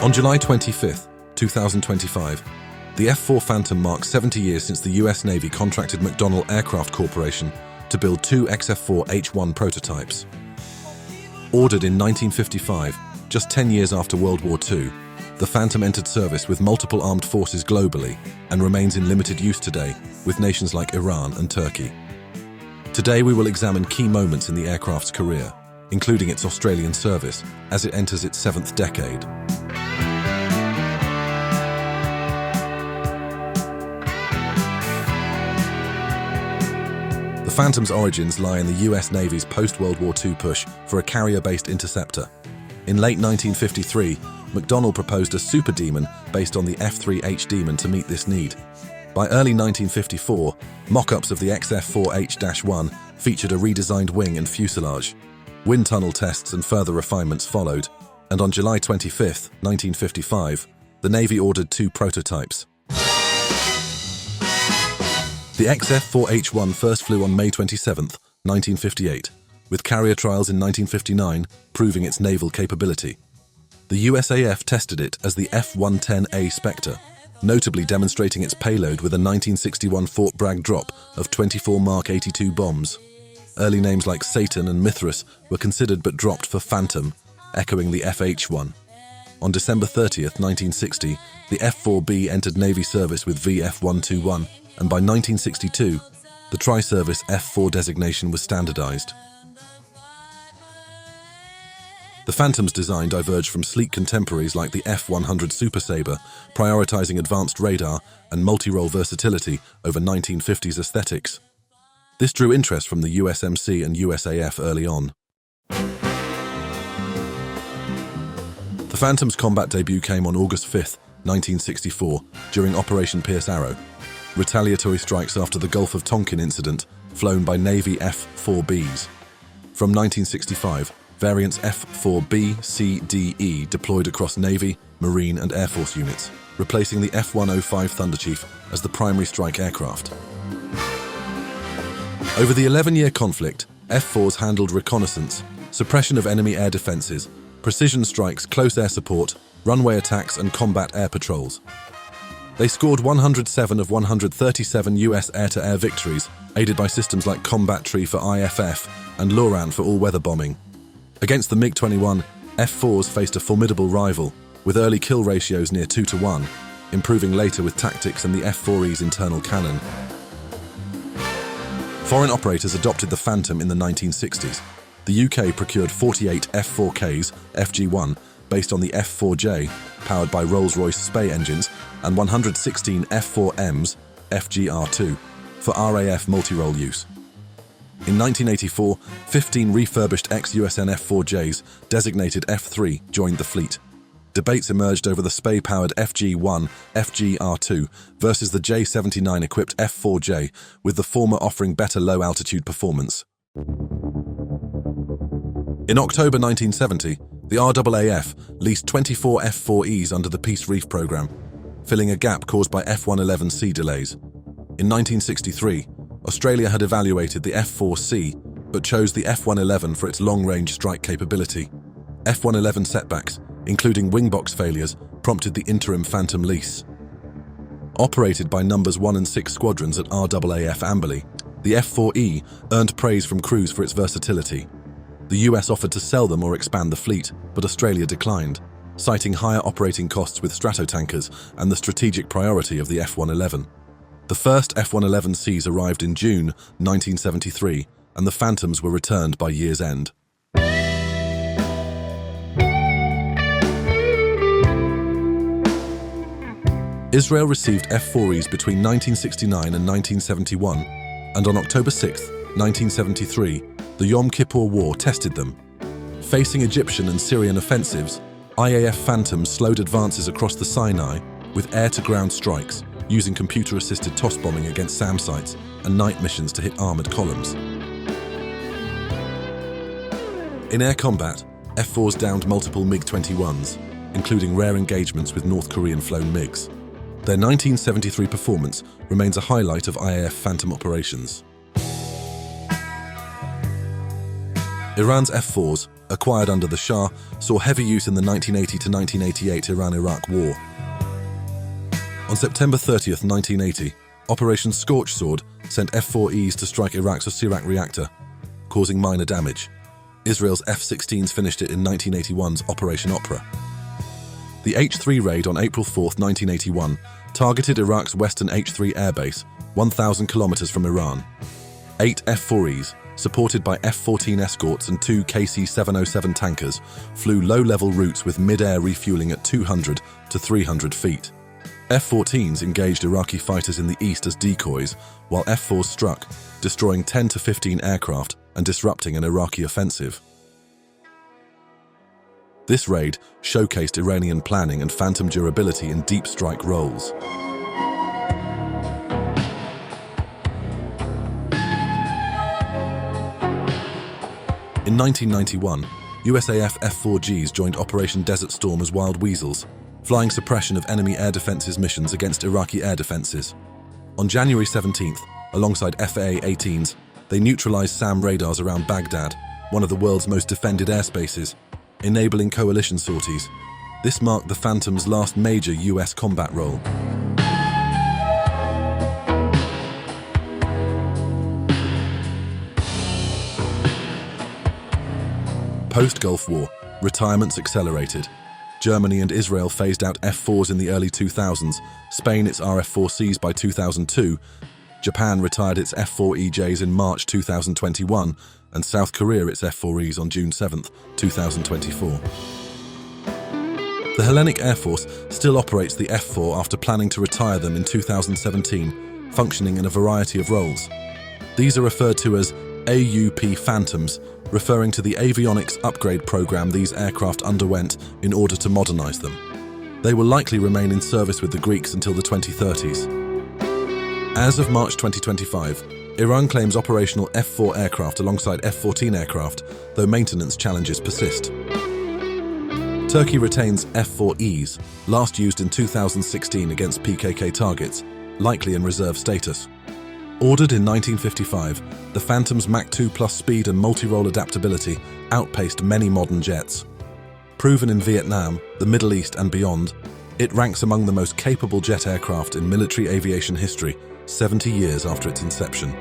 On July 25, 2025, the F-4 Phantom marks 70 years since the US Navy contracted McDonnell Aircraft Corporation to build two XF-4H-1 prototypes. Ordered in 1955, just 10 years after World War II, the Phantom entered service with multiple armed forces globally and remains in limited use today with nations like Iran and Turkey. Today we will examine key moments in the aircraft's career, including its Australian service as it enters its 7th decade. The Phantom's origins lie in the US Navy's post-World War II push for a carrier-based interceptor. In late 1953, McDonnell proposed a Super Demon based on the F-3H Demon to meet this need. By early 1954, mock-ups of the XF-4H-1 featured a redesigned wing and fuselage. Wind tunnel tests and further refinements followed, and on July 25, 1955, the Navy ordered two prototypes. The XF-4H-1 first flew on May 27, 1958, with carrier trials in 1959 proving its naval capability. The USAF tested it as the F-110A Spectre, notably demonstrating its payload with a 1961 Fort Bragg drop of 24 Mark 82 bombs. Early names like Satan and Mithras were considered but dropped for Phantom, echoing the F-H-1. On December 30, 1960, the F-4B entered Navy service with F-121, and by 1962, the tri-service F-4 designation was standardized. The Phantom's design diverged from sleek contemporaries like the F-100 Super Sabre, prioritizing advanced radar and multirole versatility over 1950s aesthetics. This drew interest from the USMC and USAF early on. The Phantom's combat debut came on August 5, 1964, during Operation Pierce Arrow, retaliatory strikes after the Gulf of Tonkin incident flown by Navy F-4Bs. From 1965, variants F-4B, C, D, E deployed across Navy, Marine and Air Force units, replacing the F-105 Thunderchief as the primary strike aircraft. Over the 11-year conflict, F-4s handled reconnaissance, suppression of enemy air defenses, precision strikes, close air support, runway attacks and combat air patrols. They scored 107 of 137 US air-to-air victories, aided by systems like Combat Tree for IFF and Loran for all-weather bombing. Against the MiG-21, F-4s faced a formidable rival, with early kill ratios near 2-to-1, improving later with tactics and the F-4E's internal cannon. Foreign operators adopted the Phantom in the 1960s. The UK procured 48 F-4Ks, FG-1, based on the F-4J, powered by Rolls-Royce Spey engines, and 116 F-4Ms, FGR-2, for RAF multirole use. In 1984, 15 refurbished ex-USN F-4Js, designated F-3, joined the fleet. Debates emerged over the Spey-powered FG-1, FGR-2 versus the J-79-equipped F-4J, with the former offering better low-altitude performance. In October 1970, the RAAF leased 24 F-4Es under the Peace Reef program, filling a gap caused by F-111C delays. In 1963, Australia had evaluated the F-4C, but chose the F-111 for its long-range strike capability. F-111 setbacks, including wingbox failures, prompted the interim Phantom lease. Operated by numbers 1 and 6 squadrons at RAAF Amberley, the F-4E earned praise from crews for its versatility. The US offered to sell them or expand the fleet, but Australia declined, citing higher operating costs with stratotankers and the strategic priority of the F-111. The first F-111Cs arrived in June 1973, and the Phantoms were returned by year's end. Israel received F-4Es between 1969 and 1971, and on October 6, 1973, the Yom Kippur War tested them. Facing Egyptian and Syrian offensives, IAF Phantoms slowed advances across the Sinai with air-to-ground strikes, using computer-assisted toss bombing against SAM sites and night missions to hit armored columns. In air combat, F-4s downed multiple MiG-21s, including rare engagements with North Korean-flown MiGs. Their 1973 performance remains a highlight of IAF Phantom operations. Iran's F-4s, acquired under the Shah, saw heavy use in the 1980 to 1988 Iran-Iraq War. On September 30th, 1980, Operation Scorch Sword sent F-4Es to strike Iraq's Osirak reactor, causing minor damage. Israel's F-16s finished it in 1981's Operation Opera. The H-3 raid on April 4, 1981, targeted Iraq's western H-3 airbase, 1,000 kilometers from Iran. 8 F-4Es, supported by F-14 escorts and 2 KC-707 tankers, flew low-level routes with mid-air refueling at 200 to 300 feet. F-14s engaged Iraqi fighters in the east as decoys, while F-4s struck, destroying 10 to 15 aircraft and disrupting an Iraqi offensive. This raid showcased Iranian planning and phantom durability in deep strike roles. In 1991, USAF F-4Gs joined Operation Desert Storm as Wild Weasels, flying suppression of enemy air defenses missions against Iraqi air defenses. On January 17th, alongside FA-18s, they neutralized SAM radars around Baghdad, one of the world's most defended airspaces, enabling coalition sorties. This marked the Phantom's last major US combat role. Post-Gulf War, retirements accelerated. Germany and Israel phased out F-4s in the early 2000s, Spain its RF-4Cs by 2002, Japan retired its F-4EJs in March 2021, and South Korea its F-4Es on June 7, 2024. The Hellenic Air Force still operates the F-4 after planning to retire them in 2017, functioning in a variety of roles. These are referred to as AUP Phantoms, referring to the avionics upgrade program these aircraft underwent in order to modernize them. They will likely remain in service with the Greeks until the 2030s. As of March 2025, Iran claims operational F-4 aircraft alongside F-14 aircraft, though maintenance challenges persist. Turkey retains F-4Es, last used in 2016 against PKK targets, likely in reserve status. Ordered in 1955, the Phantom's Mach 2 plus speed and multirole adaptability outpaced many modern jets. Proven in Vietnam, the Middle East and beyond, it ranks among the most capable jet aircraft in military aviation history, 70 years after its inception.